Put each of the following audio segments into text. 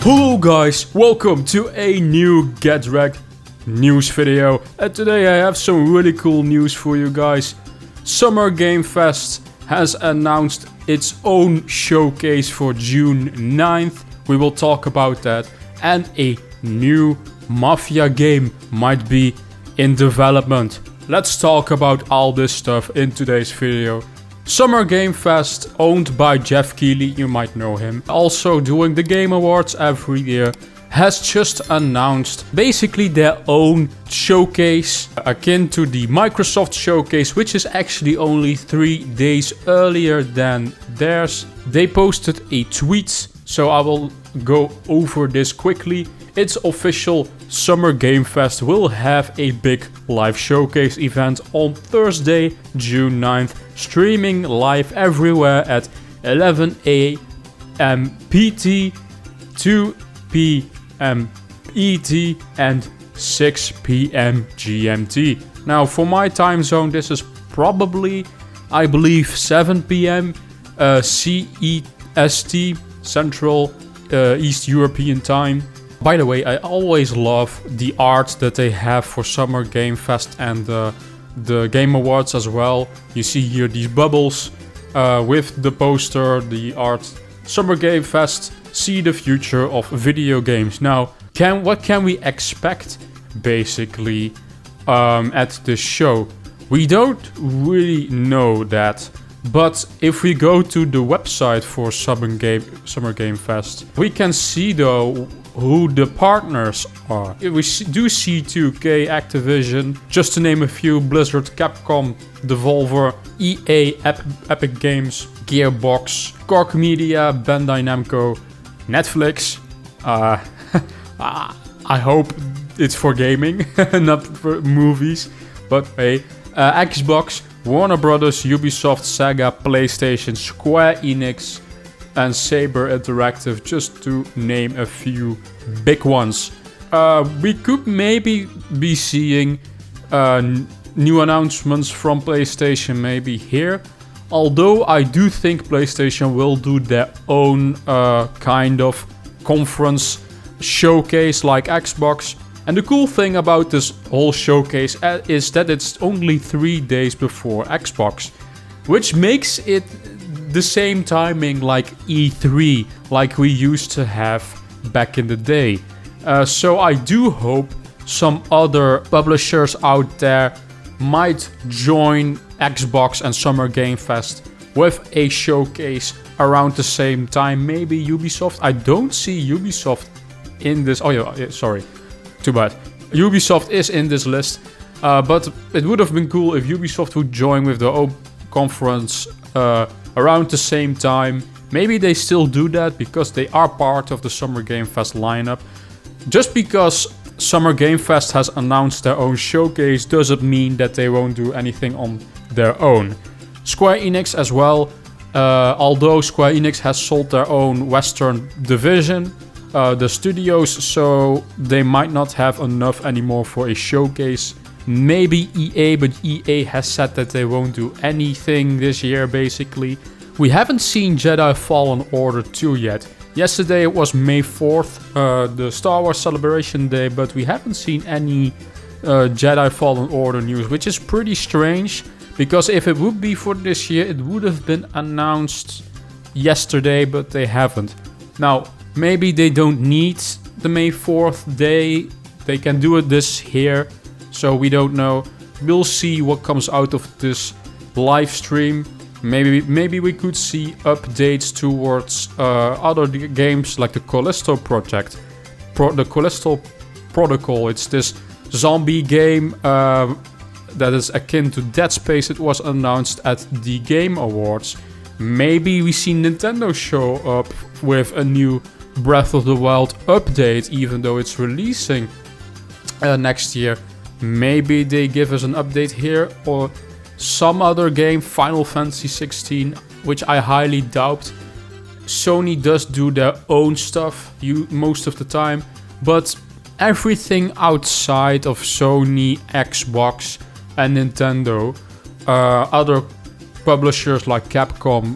Hello guys, welcome to a new Get Rekt news video, and today I have some really cool news for you guys. Summer Game Fest has announced its own showcase for June 9th, we will talk about that, and a new Mafia game might be in development. Let's talk about all this stuff in today's video. Summer Game Fest, owned by Jeff Keighley, you might know him, also doing the Game Awards every year, has just announced basically their own showcase, akin to the Microsoft showcase, which is actually only 3 days earlier than theirs. They posted a tweet, so I will go over this quickly. It's official, Summer Game Fest will have a big live showcase event on Thursday, June 9th, streaming live everywhere at 11 a.m. PT, 2 p.m. ET, and 6 p.m. GMT. Now, for my time zone, this is probably, I believe, 7 p.m. CEST, Central East European Time. By the way, I always love the art that they have for Summer Game Fest and the Game Awards as well. You see here these bubbles with the poster, the art. Summer Game Fest, see the future of video games. Now, what can we expect basically at the show? We don't really know that. But if we go to the website for Summer Game Fest, we can see though who the partners are. We do see 2K, Activision, just to name a few, Blizzard, Capcom, Devolver, EA, Epic Games, Gearbox, Koch Media, Bandai Namco, Netflix. I hope it's for gaming, not for movies, but hey, Xbox, Warner Brothers, Ubisoft, Sega, PlayStation, Square Enix, and Saber Interactive, just to name a few big ones. We could maybe be seeing new announcements from PlayStation maybe here, although I do think PlayStation will do their own kind of conference showcase like Xbox. And the cool thing about this whole showcase is that it's only 3 days before Xbox, which makes it the same timing like E3, like we used to have back in the day. So I do hope some other publishers out there might join Xbox and Summer Game Fest with a showcase around the same time. Maybe Ubisoft. I don't see Ubisoft in this. Oh yeah, sorry. Too bad. Ubisoft is in this list, but it would have been cool if Ubisoft would join with their own conference around the same time. Maybe they still do that because they are part of the Summer Game Fest lineup. Just because Summer Game Fest has announced their own showcase doesn't mean that they won't do anything on their own. Square Enix as well, although Square Enix has sold their own Western division, the studios, so they might not have enough anymore for a showcase. Maybe EA, but EA has said that they won't do anything this year basically. We haven't seen Jedi Fallen Order 2 yet. Yesterday it was May 4th, the Star Wars Celebration Day, but we haven't seen any Jedi Fallen Order news, which is pretty strange, because if it would be for this year, it would have been announced yesterday, but they haven't. Now, maybe they don't need the May 4th day, they can do it this year, so we don't know. We'll see what comes out of this live stream. Maybe we could see updates towards other games like the Callisto Project. The Callisto Protocol, it's this zombie game that is akin to Dead Space. It was announced at the Game Awards. Maybe we see Nintendo show up with a new Breath of the Wild update, even though it's releasing next year. Maybe they give us an update here, or some other game, Final Fantasy 16, which I highly doubt. Sony does do their own stuff most of the time, but everything outside of Sony, Xbox, and Nintendo, other publishers like Capcom,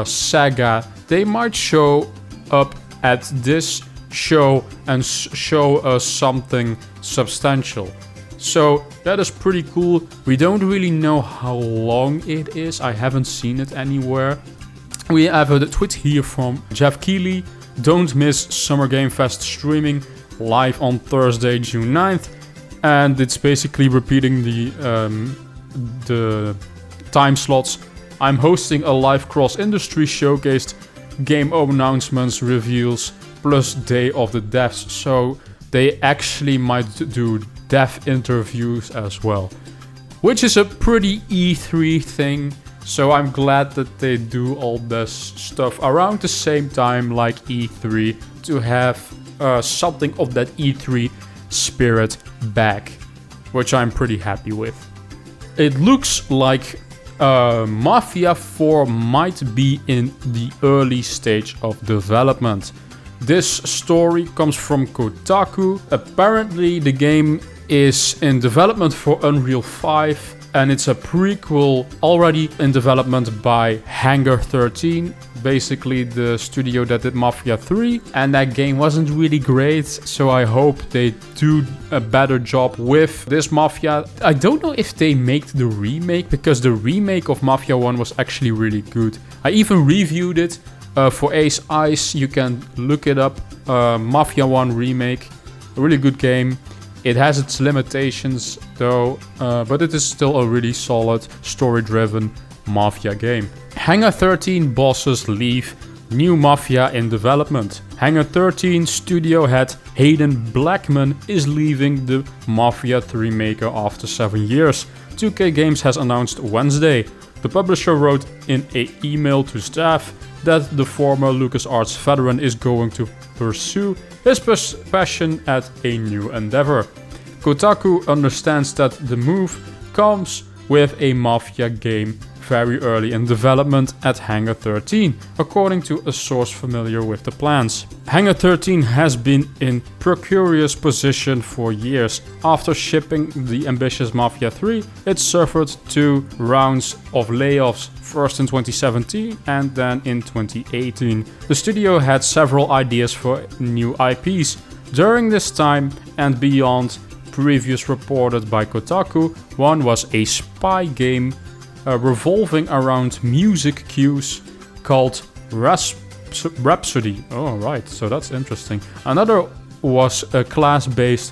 Sega, they might show up at this show and show us something substantial. So that is pretty cool. We don't really know how long it is. I haven't seen it anywhere. We have a tweet here from Jeff Keighley. Don't miss Summer Game Fest streaming live on Thursday, June 9th. And it's basically repeating the time slots. I'm hosting a live cross-industry showcased, game announcements, reveals, plus Day of the Devs. So they actually might do dev interviews as well, which is a pretty E3 thing. So I'm glad that they do all this stuff around the same time like E3 to have something of that E3 spirit back, which I'm pretty happy with. It looks like Mafia 4 might be in the early stage of development. This story comes from Kotaku. Apparently the game is in development for Unreal 5 and it's a prequel already in development by Hangar 13, basically the studio that did Mafia 3, and that game wasn't really great, so I hope they do a better job with this Mafia. I don't know if they make the remake, because the remake of Mafia 1 was actually really good. I even reviewed it for Ace Ice, you can look it up, Mafia 1 remake, a really good game. It has its limitations though, but it is still a really solid, story-driven Mafia game. Hangar 13 bosses leave, new Mafia in development. Hangar 13 studio head Hayden Blackman is leaving the Mafia 3 maker after 7 years. 2K Games has announced Wednesday. The publisher wrote in an email to staff that the former LucasArts veteran is going to pursue his passion at a new endeavor. Kotaku understands that the move comes with a Mafia game very early in development at Hangar 13, according to a source familiar with the plans. Hangar 13 has been in precarious position for years. After shipping the ambitious Mafia 3, it suffered 2 rounds of layoffs, first in 2017 and then in 2018. The studio had several ideas for new IPs. During this time and beyond, previous reported by Kotaku, one was a spy game revolving around music cues called Rhapsody. Oh, right, so that's interesting. Another was a class-based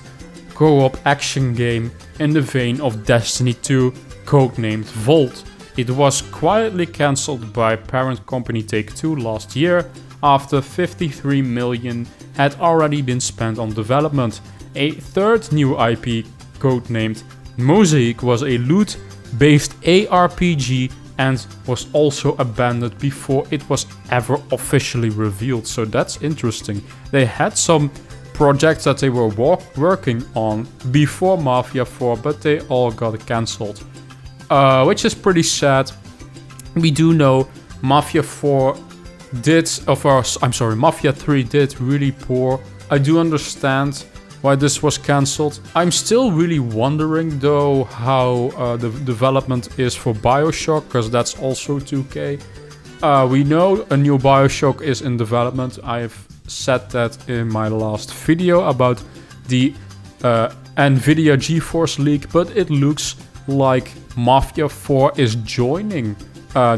co-op action game in the vein of Destiny 2, codenamed Volt. It was quietly cancelled by parent company Take-Two last year after $53 million had already been spent on development. A third new IP, codenamed Mosaic, was a loot-based ARPG and was also abandoned before it was ever officially revealed. So that's interesting. They had some projects that they were working on before Mafia 4, but they all got cancelled. Which is pretty sad. We do know Mafia 3 did really poor. I do understand why this was cancelled. I'm still really wondering though how the development is for BioShock, because that's also 2K. We know a new BioShock is in development. I've said that in my last video about the Nvidia GeForce leak, but it looks like Mafia 4 is joining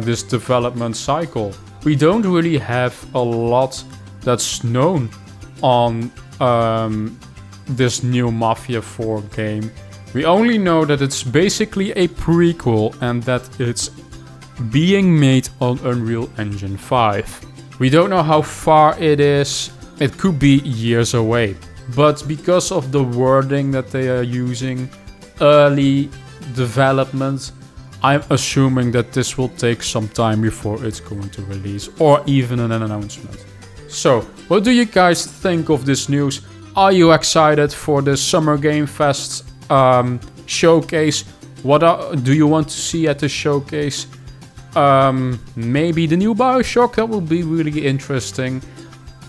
this development cycle. We don't really have a lot that's known on this new Mafia 4 game. We only know that it's basically a prequel and that it's being made on Unreal Engine 5. We don't know how far it is. It could be years away. But because of the wording that they are using, early development, I'm assuming that this will take some time before it's going to release, or even an announcement. So, what do you guys think of this news? Are you excited for the Summer Game Fest showcase? What do you want to see at the showcase? Maybe the new BioShock, that will be really interesting.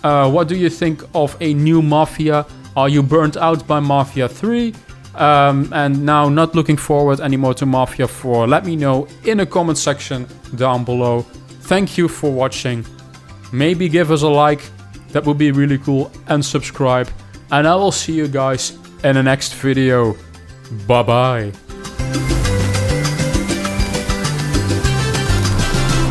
What do you think of a new Mafia? Are you burnt out by Mafia 3? And now not looking forward anymore to Mafia 4? Let me know in the comment section down below. Thank you for watching. Maybe give us a like That would be really cool. And subscribe. And I will see you guys in the next video. Bye bye.